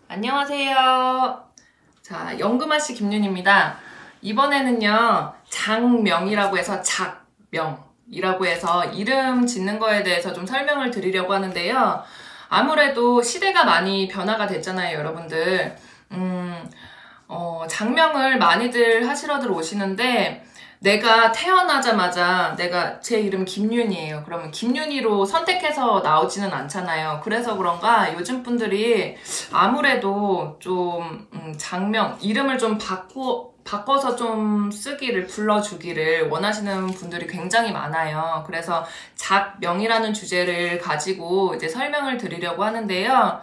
안녕하세요. 자, 연금아씨 김윤입니다. 이번에는요, 장명이라고 해서 작명이라고 해서 이름 짓는 거에 대해서 좀 설명을 드리려고 하는데요. 아무래도 시대가 많이 변화가 됐잖아요, 여러분들. 장명을 많이들 하시러들 오시는데, 내가 태어나자마자 내가 제 이름 김윤이에요. 그러면 김윤이로 선택해서 나오지는 않잖아요. 그래서 그런가 요즘 분들이 아무래도 좀 장명, 이름을 좀 바꿔서 좀 쓰기를, 불러주기를 원하시는 분들이 굉장히 많아요. 그래서 작명이라는 주제를 가지고 이제 설명을 드리려고 하는데요.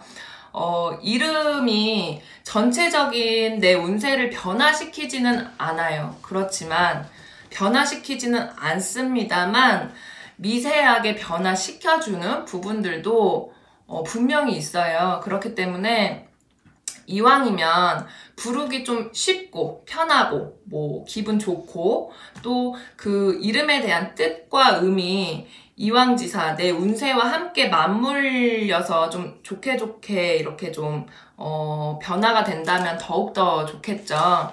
이름이 전체적인 내 운세를 변화시키지는 않아요. 그렇지만 변화시키지는 않습니다만 미세하게 변화시켜주는 부분들도 분명히 있어요. 그렇기 때문에 이왕이면 부르기 좀 쉽고 편하고 뭐 기분 좋고 또 그 이름에 대한 뜻과 의미 이왕지사 내 운세와 함께 맞물려서 좀 좋게 이렇게 좀 변화가 된다면 더욱더 좋겠죠.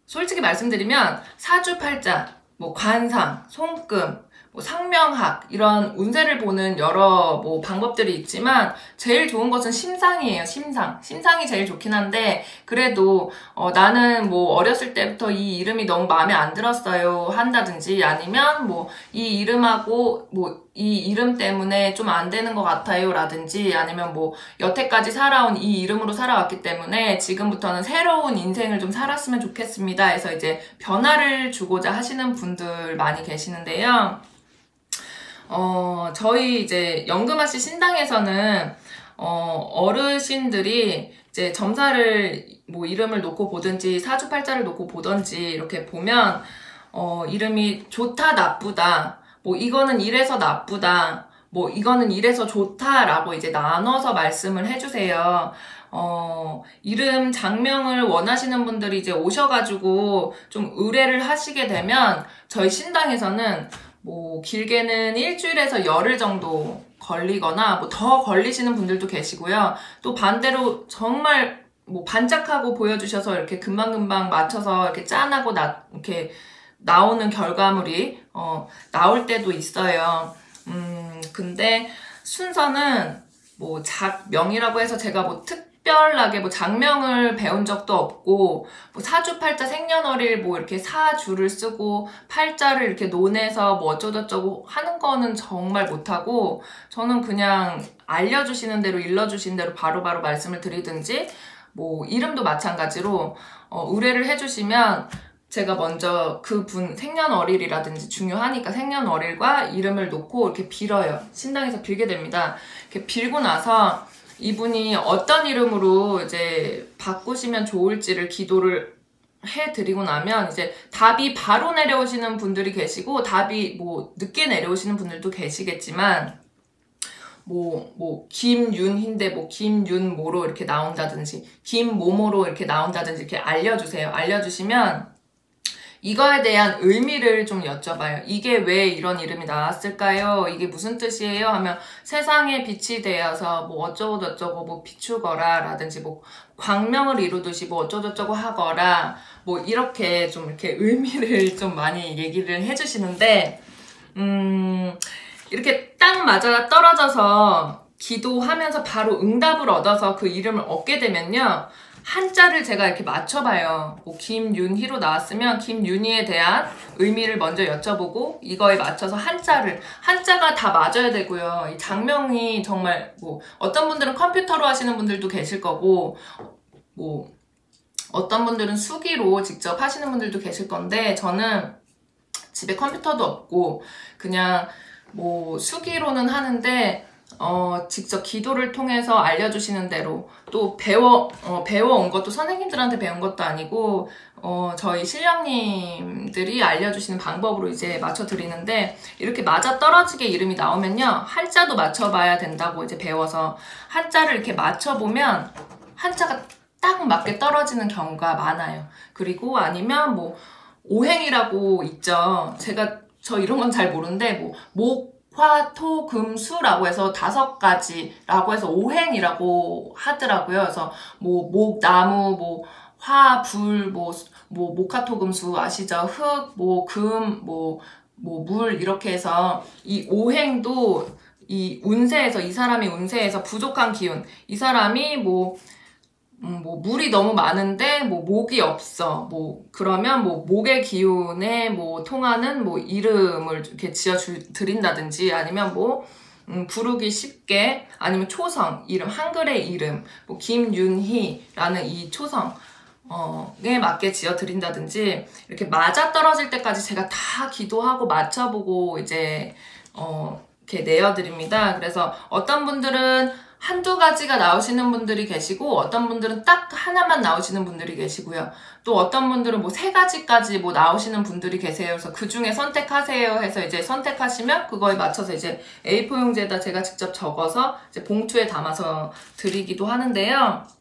솔직히 말씀드리면 사주팔자, 뭐 관상, 손금, 뭐 상명학 이런 운세를 보는 여러 뭐 방법들이 있지만 제일 좋은 것은 심상이에요. 심상이 제일 좋긴 한데 그래도 나는 뭐 어렸을 때부터 이 이름이 너무 마음에 안 들었어요 한다든지 아니면 뭐 이 이름하고 뭐 이 이름 때문에 좀 안 되는 것 같아요 라든지 아니면 뭐 여태까지 살아온 이 이름으로 살아왔기 때문에 지금부터는 새로운 인생을 좀 살았으면 좋겠습니다 해서 이제 변화를 주고자 하시는 분들 많이 계시는데요. 저희 이제 연금아씨 신당에서는, 어르신들이 이제 점사를, 뭐 이름을 놓고 보든지 사주팔자를 놓고 보든지 이렇게 보면, 이름이 좋다, 나쁘다, 뭐 이거는 이래서 나쁘다, 뭐 이거는 이래서 좋다라고 이제 나눠서 말씀을 해주세요. 이름 장명을 원하시는 분들이 이제 오셔가지고 좀 의뢰를 하시게 되면 저희 신당에서는 뭐 길게는 일주일에서 열흘 정도 걸리거나 뭐 더 걸리시는 분들도 계시고요. 또 반대로 정말 뭐 반짝하고 보여주셔서 이렇게 금방금방 맞춰서 이렇게 짠하고 이렇게 나오는 결과물이 나올 때도 있어요. 근데 순서는 뭐 작명이라고 해서 제가 뭐 특별하게 뭐 장명을 배운 적도 없고 뭐 사주팔자 생년월일 뭐 이렇게 사주를 쓰고 팔자를 이렇게 논해서 뭐 어쩌고저쩌고 하는 거는 정말 못하고 저는 그냥 알려주시는 대로 일러주신 대로 바로바로 말씀을 드리든지 뭐 이름도 마찬가지로 의뢰를 해주시면 제가 먼저 그분 생년월일이라든지 중요하니까 생년월일과 이름을 놓고 이렇게 빌어요. 신당에서 빌게 됩니다. 이렇게 빌고 나서 이분이 어떤 이름으로 이제 바꾸시면 좋을지를 기도를 해드리고 나면 이제 답이 바로 내려오시는 분들이 계시고 답이 뭐 늦게 내려오시는 분들도 계시겠지만 뭐 김윤인데 뭐 김윤모로 이렇게 나온다든지 김모모로 이렇게 나온다든지 이렇게 알려주세요. 알려주시면 이거에 대한 의미를 좀 여쭤봐요. 이게 왜 이런 이름이 나왔을까요? 이게 무슨 뜻이에요? 하면 세상에 빛이 되어서 뭐 어쩌고저쩌고 뭐 비추거라 라든지 뭐 광명을 이루듯이 뭐 어쩌고저쩌고 하거라 뭐 이렇게 좀 이렇게 의미를 좀 많이 얘기를 해주시는데 이렇게 딱 맞아 떨어져서 기도하면서 바로 응답을 얻어서 그 이름을 얻게 되면요. 한자를 제가 이렇게 맞춰봐요. 뭐 김윤희로 나왔으면 김윤희에 대한 의미를 먼저 여쭤보고 이거에 맞춰서 한자가 다 맞아야 되고요. 이 장명이 정말 뭐 어떤 분들은 컴퓨터로 하시는 분들도 계실 거고 뭐 어떤 분들은 수기로 직접 하시는 분들도 계실 건데 저는 집에 컴퓨터도 없고 그냥 뭐 수기로는 하는데 직접 기도를 통해서 알려주시는 대로 또 배워온 것도 선생님들한테 배운 것도 아니고 저희 신령님들이 알려주시는 방법으로 이제 맞춰드리는데 이렇게 맞아떨어지게 이름이 나오면요 한자도 맞춰봐야 된다고 이제 배워서 한자를 이렇게 맞춰보면 한자가 딱 맞게 떨어지는 경우가 많아요. 그리고 아니면 뭐 오행이라고 있죠. 저 이런 건 잘 모르는데 뭐 화, 토, 금, 수라고 해서 5가지라고 해서 오행이라고 하더라고요. 그래서 뭐 목, 나무, 뭐 화, 불, 뭐 목화토금수 아시죠? 흙, 뭐 금, 뭐 물 이렇게 해서 이 오행도 이 운세에서 이 사람이 운세에서 부족한 기운, 이 사람이 뭐 물이 너무 많은데 뭐 목이 없어, 뭐 그러면 뭐 목의 기운에 뭐 통하는 뭐 이름을 이렇게 지어 드린다든지, 아니면 뭐 부르기 쉽게, 아니면 초성 이름, 한글의 이름, 뭐 김윤희라는 이 초성 에 맞게 지어 드린다든지, 이렇게 맞아 떨어질 때까지 제가 다 기도하고 맞춰보고 이제 이렇게 내어드립니다. 그래서 어떤 분들은 한두 가지가 나오시는 분들이 계시고, 어떤 분들은 딱 하나만 나오시는 분들이 계시고요. 또 어떤 분들은 뭐 3가지까지 뭐 나오시는 분들이 계세요. 그래서 그 중에 선택하세요 해서 이제 선택하시면 그거에 맞춰서 이제 A4 용지에다 제가 직접 적어서 이제 봉투에 담아서 드리기도 하는데요.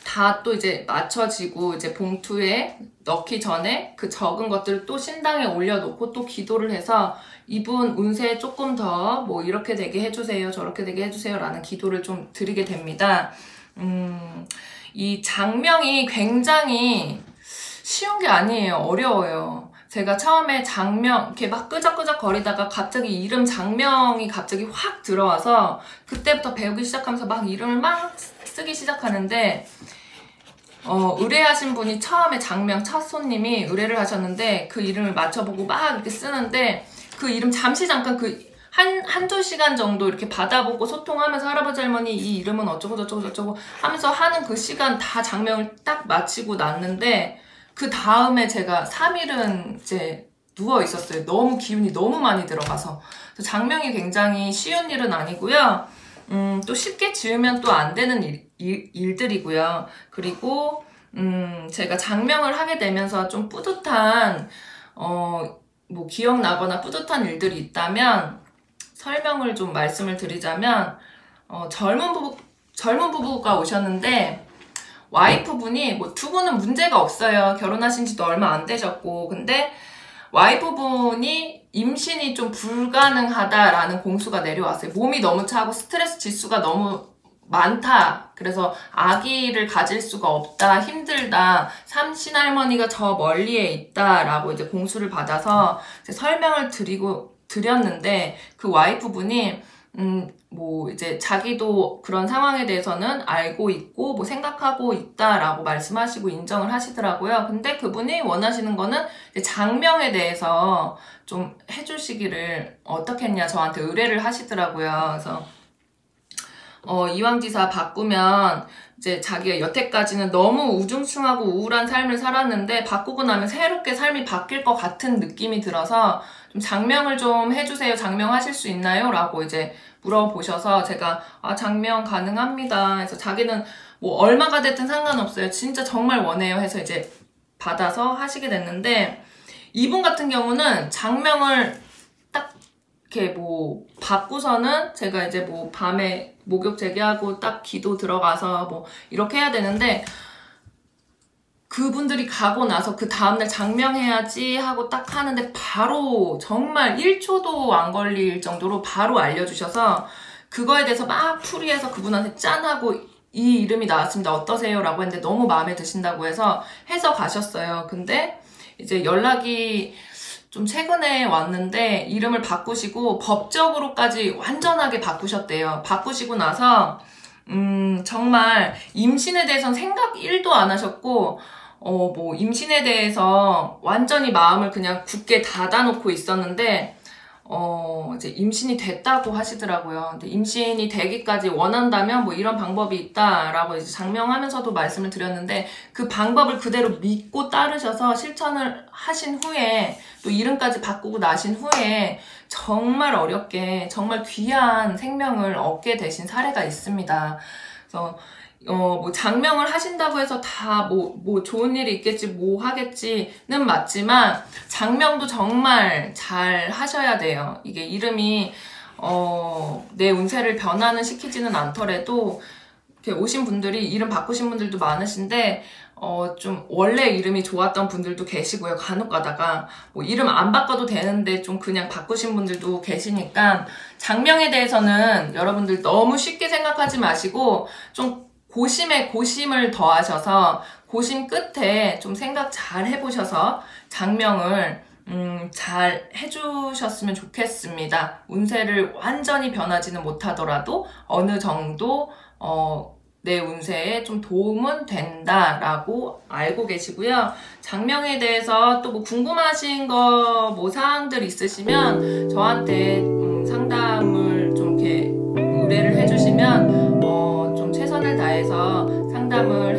다 또 이제 맞춰지고 이제 봉투에 넣기 전에 그 적은 것들을 또 신당에 올려놓고 또 기도를 해서 이분 운세 조금 더 뭐 이렇게 되게 해주세요, 저렇게 되게 해주세요 라는 기도를 좀 드리게 됩니다. 이 장명이 굉장히 쉬운 게 아니에요. 어려워요. 제가 처음에 장명 이렇게 막 끄적끄적 거리다가 갑자기 이름 장명이 갑자기 확 들어와서 그때부터 배우기 시작하면서 막 이름을 막 쓰기 시작하는데, 의뢰하신 분이 처음에 장명 첫 손님이 의뢰를 하셨는데 그 이름을 맞춰보고 막 이렇게 쓰는데, 그 이름 잠시 잠깐 한두 시간 정도 이렇게 받아보고 소통하면서 할아버지 할머니 이 이름은 어쩌고 저쩌고 저쩌고 하면서 하는 그 시간 다 장명을 딱 마치고 났는데, 그 다음에 제가 3일은 이제 누워 있었어요. 너무 기운이 너무 많이 들어가서. 장명이 굉장히 쉬운 일은 아니고요. 또 쉽게 지으면 또 안 되는 일들이고요. 그리고 제가 장명을 하게 되면서 좀 뿌듯한 뭐 기억나거나 뿌듯한 일들이 있다면 설명을 좀 말씀을 드리자면, 젊은 부부가 오셨는데 와이프분이 뭐 두 분은 문제가 없어요. 결혼하신 지도 얼마 안 되셨고, 근데 와이프분이 임신이 좀 불가능하다라는 공수가 내려왔어요. 몸이 너무 차고 스트레스 지수가 너무 많다. 그래서 아기를 가질 수가 없다. 힘들다. 삼신할머니가 저 멀리에 있다라고 이제 공수를 받아서 이제 설명을 드렸는데, 그 와이프분이 뭐 이제 자기도 그런 상황에 대해서는 알고 있고 뭐 생각하고 있다라고 말씀하시고 인정을 하시더라고요. 근데 그분이 원하시는 거는 이제 장명에 대해서 좀 해주시기를 어떻게 했냐 저한테 의뢰를 하시더라고요. 그래서 이왕지사 바꾸면 이제 자기가 여태까지는 너무 우중충하고 우울한 삶을 살았는데 바꾸고 나면 새롭게 삶이 바뀔 것 같은 느낌이 들어서 좀 장명을 좀 해주세요. 장명하실 수 있나요? 라고 이제 물어보셔서 제가 장명 가능합니다. 그래서 자기는 뭐 얼마가 됐든 상관없어요. 진짜 정말 원해요. 해서 이제 받아서 하시게 됐는데, 이분 같은 경우는 장명을 딱 이렇게 뭐 받고서는 제가 이제 뭐 밤에 목욕 재개하고 딱 기도 들어가서 뭐 이렇게 해야 되는데, 그분들이 가고 나서 그 다음날 장명해야지 하고 딱 하는데 바로 정말 1초도 안 걸릴 정도로 바로 알려주셔서 그거에 대해서 막 풀이해서 그분한테 짠하고 이 이름이 나왔습니다. 어떠세요? 라고 했는데 너무 마음에 드신다고 해서 가셨어요. 근데 이제 연락이 좀 최근에 왔는데 이름을 바꾸시고 법적으로까지 완전하게 바꾸셨대요. 바꾸시고 나서 정말 임신에 대해서는 생각 1도 안 하셨고 뭐 임신에 대해서 완전히 마음을 그냥 굳게 닫아놓고 있었는데 이제 임신이 됐다고 하시더라고요. 근데 임신이 되기까지 원한다면 뭐 이런 방법이 있다라고 이제 장명하면서도 말씀을 드렸는데, 그 방법을 그대로 믿고 따르셔서 실천을 하신 후에 또 이름까지 바꾸고 나신 후에 정말 어렵게 정말 귀한 생명을 얻게 되신 사례가 있습니다. 그래서 뭐 장명을 하신다고 해서 다 뭐 좋은 일이 있겠지 뭐 하겠지는 맞지만 장명도 정말 잘 하셔야 돼요. 이게 이름이 내 운세를 변화는 시키지는 않더라도 이렇게 오신 분들이 이름 바꾸신 분들도 많으신데 좀 원래 이름이 좋았던 분들도 계시고요. 간혹 가다가 뭐 이름 안 바꿔도 되는데 좀 그냥 바꾸신 분들도 계시니까 장명에 대해서는 여러분들 너무 쉽게 생각하지 마시고 좀 고심에 고심을 더하셔서 고심 끝에 좀 생각 잘 해보셔서 장명을 잘 해주셨으면 좋겠습니다. 운세를 완전히 변하지는 못하더라도 어느 정도 내 운세에 좀 도움은 된다라고 알고 계시고요. 장명에 대해서 또 뭐 궁금하신 거 뭐 사항들 있으시면 저한테 상담을 좀 이렇게 의뢰를 해주시면 좀 최선을 다해서 상담을